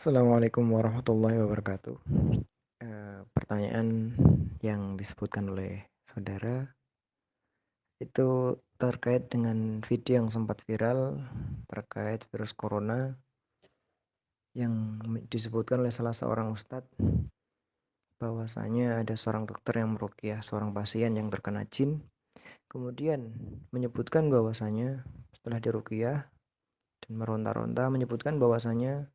Assalamualaikum warahmatullahi wabarakatuh. Pertanyaan yang disebutkan oleh saudara itu terkait dengan video yang sempat viral terkait virus corona yang disebutkan oleh salah seorang ustadz bahwasanya ada seorang dokter yang meruqyah seorang pasien yang terkena jin, kemudian menyebutkan bahwasanya setelah diruqyah dan meronta-ronta menyebutkan bahwasanya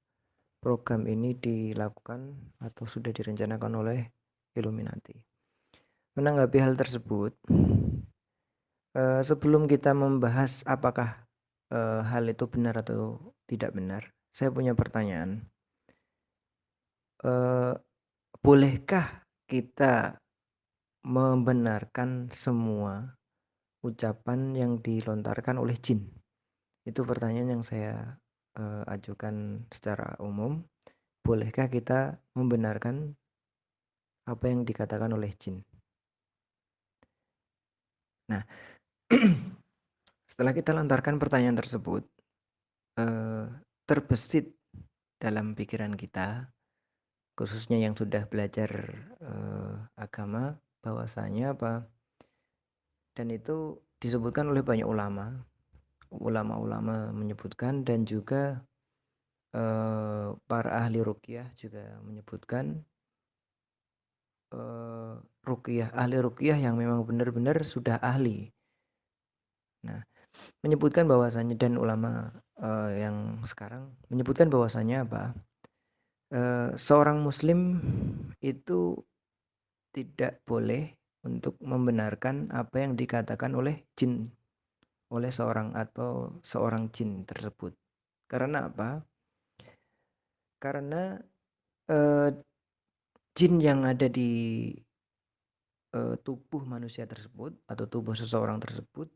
program ini dilakukan atau sudah direncanakan oleh Illuminati. Menanggapi hal tersebut, sebelum kita membahas apakah hal itu benar atau tidak benar, saya punya pertanyaan. Eh, Bolehkah kita membenarkan semua ucapan yang dilontarkan oleh jin? Itu pertanyaan yang saya ajukan secara umum. Bolehkah kita membenarkan apa yang dikatakan oleh jin? Nah, setelah kita lontarkan pertanyaan tersebut, terbesit dalam pikiran kita, khususnya yang sudah belajar agama, bahwasanya apa? Dan itu disebutkan oleh banyak ulama menyebutkan, dan juga para ahli ruqyah juga menyebutkan, ahli ruqyah yang memang benar-benar sudah ahli. Nah, menyebutkan bahwasanya, dan ulama yang sekarang menyebutkan bahwasanya apa? Seorang muslim itu tidak boleh untuk membenarkan apa yang dikatakan oleh jin, oleh seorang jin tersebut. Karena apa? Karena eh, jin yang ada di tubuh manusia tersebut atau tubuh seseorang tersebut,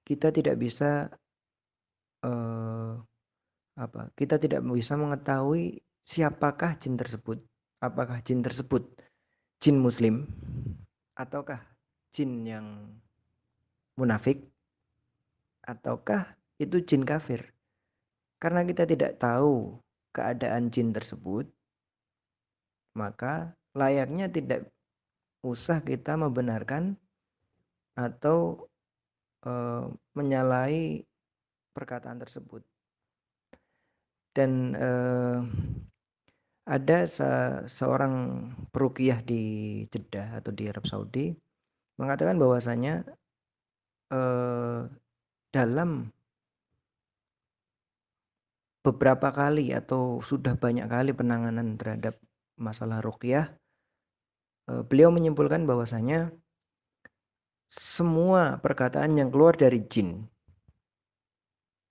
kita tidak bisa eh, kita tidak bisa mengetahui siapakah jin tersebut. Apakah jin tersebut jin muslim ataukah jin yang munafik ataukah itu jin kafir. Karena kita tidak tahu keadaan jin tersebut, maka layaknya tidak usah kita membenarkan atau menyalahi perkataan tersebut. Dan ada seorang peruqyah di Jeddah atau di Arab Saudi mengatakan bahwasanya dalam beberapa kali atau sudah banyak kali penanganan terhadap masalah ruqyah, beliau menyimpulkan bahwasanya semua perkataan yang keluar dari jin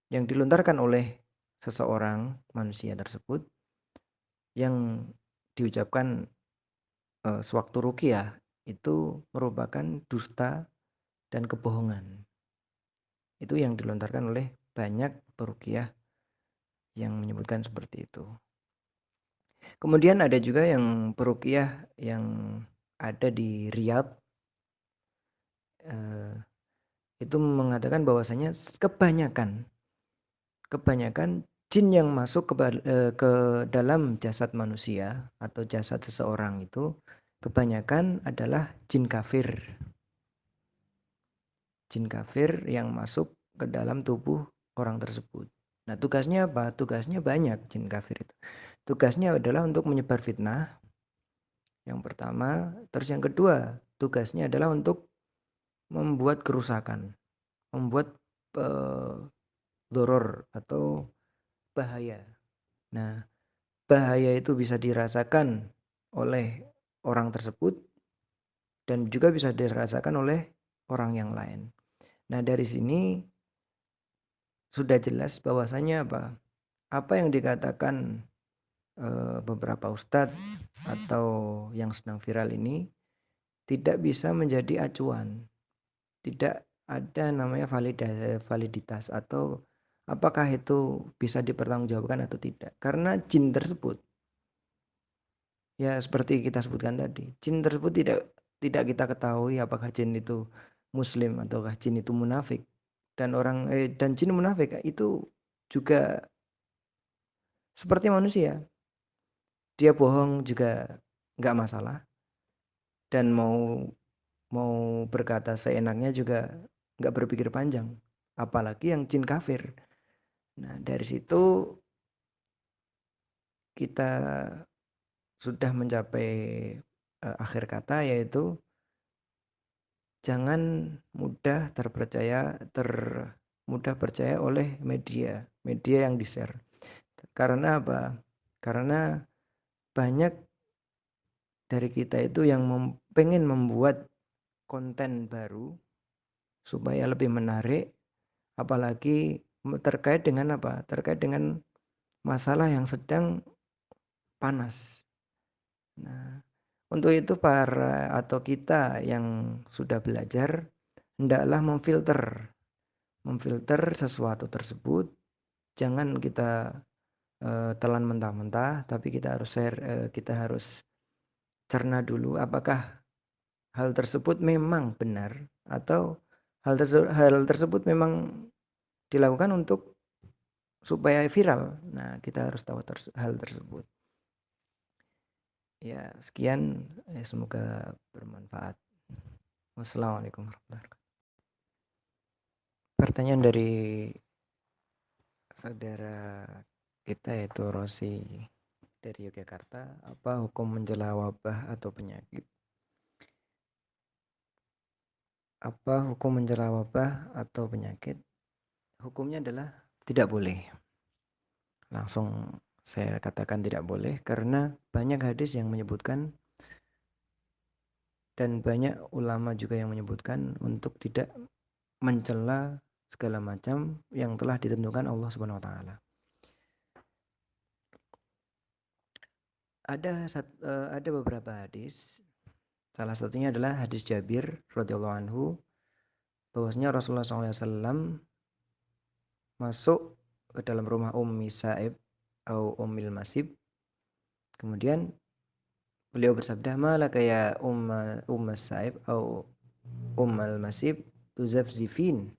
yang dilontarkan oleh seseorang manusia tersebut yang diucapkan sewaktu ruqyah itu merupakan dusta dan kebohongan. Itu yang dilontarkan oleh banyak peruqyah yang menyebutkan seperti itu. Kemudian ada juga yang peruqyah yang ada di Riyadh, itu mengatakan bahwasanya kebanyakan jin yang masuk ke dalam jasad manusia atau jasad seseorang itu kebanyakan adalah jin kafir. Jin kafir yang masuk ke dalam tubuh orang tersebut. Nah, tugasnya apa? Tugasnya banyak jin kafir itu. Tugasnya adalah untuk menyebar fitnah, yang pertama. Terus yang kedua, tugasnya adalah untuk membuat kerusakan, membuat doror atau bahaya. Nah, bahaya itu bisa dirasakan oleh orang tersebut dan juga bisa dirasakan oleh orang yang lain. Nah, dari sini sudah jelas bahwasanya apa? Apa yang dikatakan beberapa ustadz atau yang sedang viral ini tidak bisa menjadi acuan. Tidak ada namanya validitas atau apakah itu bisa dipertanggungjawabkan atau tidak. Karena jin tersebut, ya seperti kita sebutkan tadi, jin tersebut tidak kita ketahui apakah jin itu muslim ataukah jin itu munafik. Dan jin munafik itu juga seperti manusia. Dia bohong juga nggak masalah, dan mau mau berkata seenaknya juga nggak berpikir panjang, apalagi yang jin kafir. Nah, dari situ kita sudah mencapai akhir kata, yaitu jangan mudah percaya oleh media yang di-share. Karena apa? Karena banyak dari kita itu yang pengen membuat konten baru supaya lebih menarik, apalagi terkait dengan apa? Terkait dengan masalah yang sedang panas. Nah, untuk itu atau kita yang sudah belajar hendaklah memfilter sesuatu tersebut. Jangan kita telan mentah-mentah, tapi kita harus cerna dulu apakah hal tersebut memang benar, atau hal tersebut memang dilakukan untuk supaya viral. Nah, kita harus tahu hal tersebut. Ya, sekian. Semoga bermanfaat. Wassalamualaikum warahmatullahi wabarakatuh. Pertanyaan dari saudara kita yaitu Rosi dari Yogyakarta, apa hukum mencela wabah atau penyakit? Apa hukum mencela wabah atau penyakit? Hukumnya adalah tidak boleh. Langsung saya katakan tidak boleh, karena banyak hadis yang menyebutkan dan banyak ulama juga yang menyebutkan untuk tidak mencela segala macam yang telah ditentukan Allah Subhanahu wa taala. Ada beberapa hadis. Salah satunya adalah hadis Jabir radhiyallahu anhu, bahwasanya Rasulullah SAW masuk ke dalam rumah Ummi Sa'ib atau Ummil Masib. Kemudian beliau bersabda, "Malaka ya Umma Sa'ib atau Ummal Masib tuzafzifin."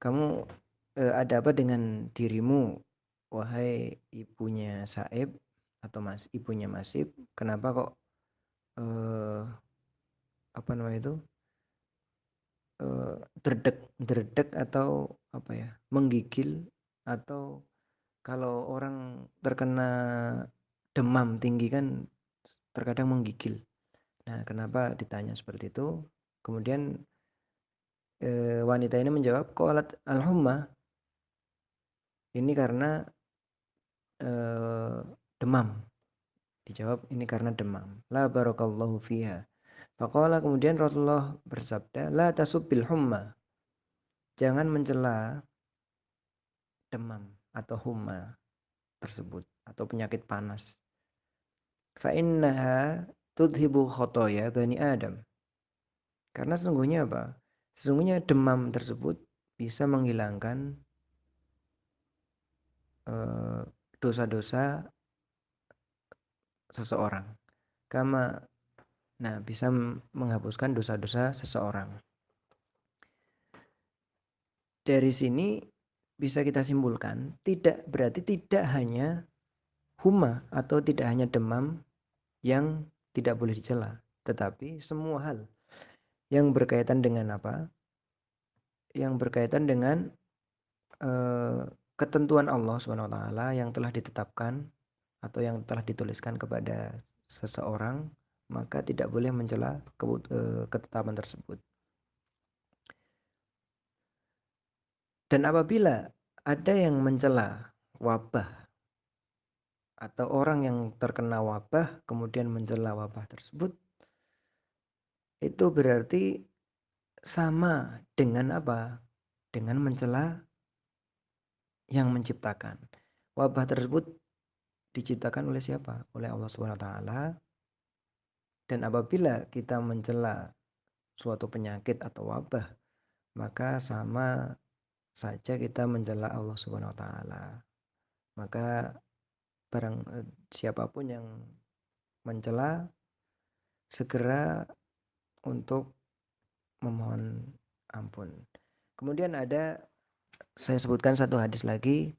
Kamu ada apa dengan dirimu, wahai ibunya Sa'ib atau ibunya Masib? Kenapa kok eh, apa namanya itu? Derdek atau apa ya, menggigil, atau kalau orang terkena demam tinggi kan terkadang menggigil. Nah, kenapa ditanya seperti itu? Kemudian wanita ini menjawab, qalat al-humma, ini karena eh, demam. Dijawab, ini karena demam. La barakallahu fiha. Faqala, kemudian Rasulullah bersabda, la tasubbil humma, jangan mencela demam atau humma tersebut atau penyakit panas. Fa innaha tudhibu khotoya bani Adam. Karena sesungguhnya apa? Sesungguhnya demam tersebut bisa menghilangkan eh, dosa-dosa seseorang. Kama, nah, bisa menghapuskan dosa-dosa seseorang. Dari sini bisa kita simpulkan, berarti tidak hanya huma atau tidak hanya demam yang tidak boleh dicela, tetapi semua hal yang berkaitan dengan apa? Yang berkaitan dengan eh, ketentuan Allah Subhanahu wa taala yang telah ditetapkan atau yang telah dituliskan kepada seseorang, maka tidak boleh mencela ketetapan tersebut. Dan apabila ada yang mencela wabah atau orang yang terkena wabah kemudian mencela wabah tersebut, itu berarti sama dengan apa? Dengan mencela yang menciptakan. Wabah tersebut diciptakan oleh siapa? Oleh Allah Subhanahu wa taala. Dan apabila kita mencela suatu penyakit atau wabah, maka sama saja kita mencela Allah Subhanahu wa taala. Maka siapapun yang mencela, segera untuk memohon ampun. Kemudian saya sebutkan satu hadis lagi,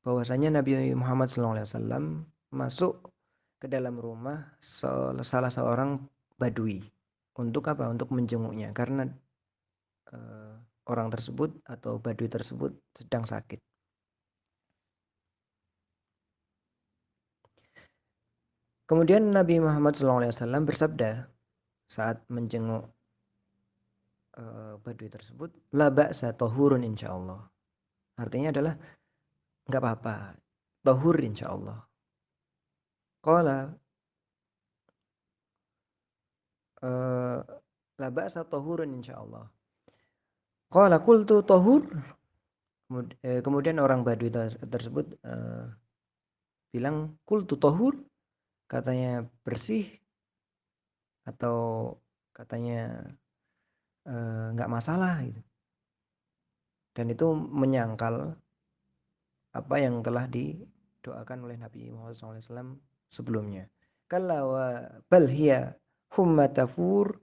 bahwasanya Nabi Muhammad SAW masuk ke dalam rumah salah seorang badui. Untuk apa? Untuk menjenguknya karena orang tersebut atau badui tersebut sedang sakit. Kemudian Nabi Muhammad SAW bersabda saat menjenguk badui tersebut, la ba'sa tahurun insyaallah. Artinya adalah enggak apa-apa, tahur insyaallah. Qala la ba'sa tahurun insyaallah. Qala qultu tahur. Kemudian orang badui tersebut bilang qultu tahur, katanya bersih atau katanya enggak masalah gitu. Dan itu menyangkal apa yang telah didoakan oleh Nabi Muhammad SAW sebelumnya. Kalla wa bal hiya humma tafur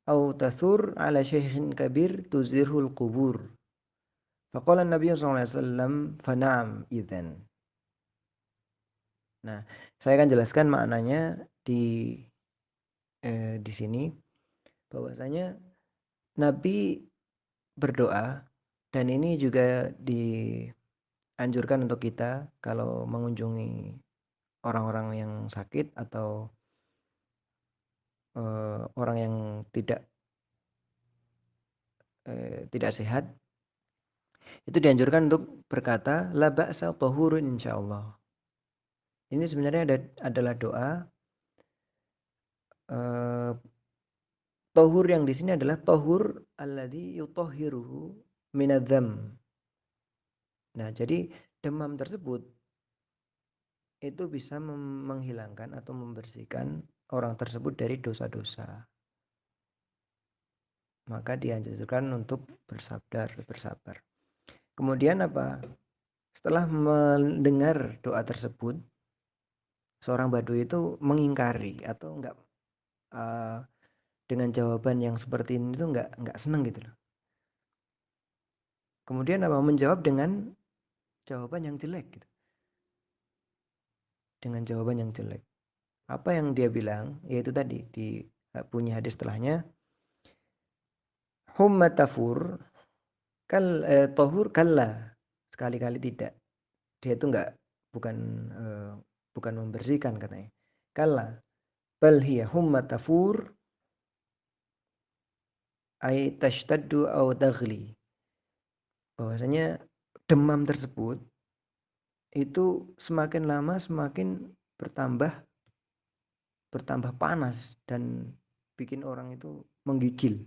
au tathur ala syekhin kabir tuzirhul qubur. Faqala Nabi SAW fana'am idhan. Nah, saya akan jelaskan maknanya di sini bahwasanya Nabi berdoa dan ini juga dianjurkan untuk kita kalau mengunjungi orang-orang yang sakit atau orang yang tidak sehat, itu dianjurkan untuk berkata la ba'sa tahurun insyaallah. Ini sebenarnya adalah doa tahur yang di sini adalah tahur alladzi yutahhiruhu minadzam. Nah, jadi demam tersebut itu bisa menghilangkan atau membersihkan orang tersebut dari dosa-dosa. Maka dianjurkan untuk bersabar. Kemudian apa? Setelah mendengar doa tersebut, seorang badui itu mengingkari atau enggak dengan jawaban yang seperti ini itu enggak senang gitu loh. Kemudian apa? Menjawab dengan jawaban yang jelek gitu. Dengan jawaban yang jelek. Apa yang dia bilang? Yaitu tadi punya hadis setelahnya, humma tafur tohur kalla, sekali-kali tidak. Dia itu bukan bukan membersihkan katanya. Kalla bal hiya humma tafur ay tashtaddu aw taghli. Bahwasanya demam tersebut itu semakin lama semakin bertambah panas dan bikin orang itu menggigil.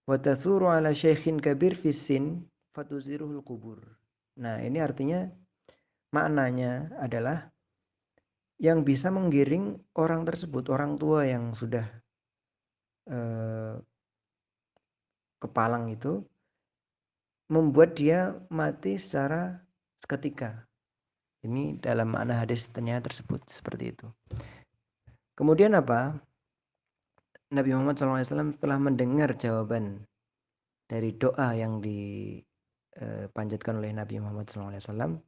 Wa tathuru ala syaikhin kabir fissin fatuziruhul qubur. Nah, ini artinya maknanya adalah yang bisa menggiring orang tersebut, orang tua yang sudah kepalang itu, membuat dia mati secara seketika. Ini dalam makna hadis ternyata tersebut seperti itu. Kemudian apa? Nabi Muhammad SAW telah mendengar jawaban dari doa yang dipanjatkan oleh Nabi Muhammad SAW.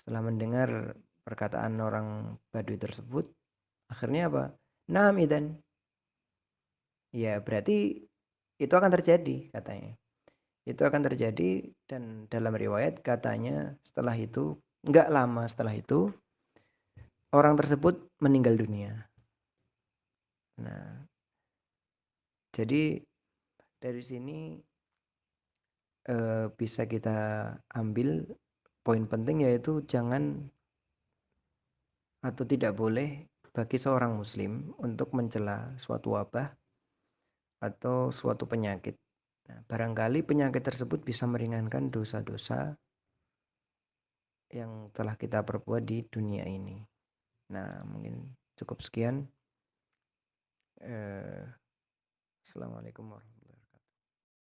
Setelah mendengar perkataan orang Badui tersebut, akhirnya apa? Naam idan. Ya, berarti itu akan terjadi katanya. Itu akan terjadi dan dalam riwayat katanya setelah itu, enggak lama setelah itu, orang tersebut meninggal dunia. Nah, jadi dari sini bisa kita ambil poin penting yaitu jangan atau tidak boleh bagi seorang muslim untuk mencela suatu wabah atau suatu penyakit. Nah, barangkali penyakit tersebut bisa meringankan dosa-dosa yang telah kita perbuat di dunia ini. Nah, mungkin cukup sekian. Assalamualaikum warahmatullahi wabarakatuh.